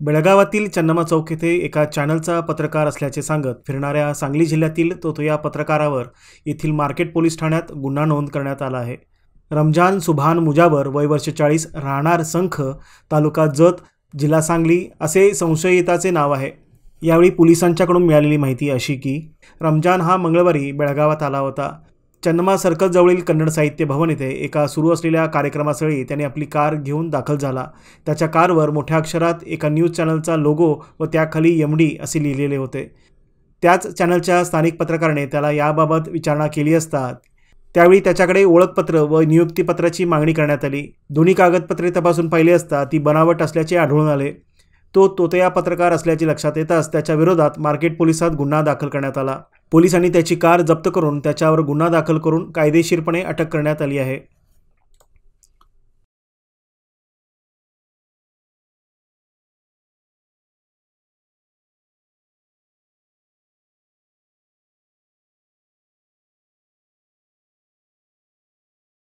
बेळगावातील चन्नम्मा चौक येथे एका चॅनलचा पत्रकार असल्याचे सांगत फिरणाऱ्या सांगली जिल्ह्यातील या पत्रकारावर येथील मार्केट पोलीस ठाण्यात गुन्हा नोंद करण्यात आला आहे। रमजान सुभान मुजावर वय वर्ष 40 राहणार संख तालुका जत जिल्हा सांगली असे संशयिताचे नाव आहे। यावेळी पोलिसांच्याकडून मिळालेली माहिती अशी की रमजान हा मंगळवारी बेळगावात आला होता। चन्नम्मा सर्कल जवळील कन्नड साहित्य भवन येथे एका सुरू असलेल्या कार्यक्रमास्थळी त्याने आपली कार घेऊन दाखल झाला। त्याच्या कारवर मोठ्या अक्षरात एका न्यूज चॅनलचा लोगो व त्याखाली एमडी असे लिहिलेले होते। त्याच चॅनलच्या स्थानिक पत्रकाराने त्याला याबाबत विचारणा केली असता त्यावेळी त्याच्याकडे ओळखपत्र व नियुक्तीपत्राची मागणी करण्यात आली। दोन्ही कागदपत्रे तपासून पाहिले असता ती बनावट असल्याचे आढळून आले। तोतया पत्रकार असल्याचे लक्षात येताच त्याच्या विरोधात मार्केट पोलिसात गुन्हा दाखल करण्यात आला। पोलिसांनी त्याची कार जप्त करून त्याच्यावर गुन्हा दाखल करून कायदेशीरपणे अटक करण्यात आली आहे।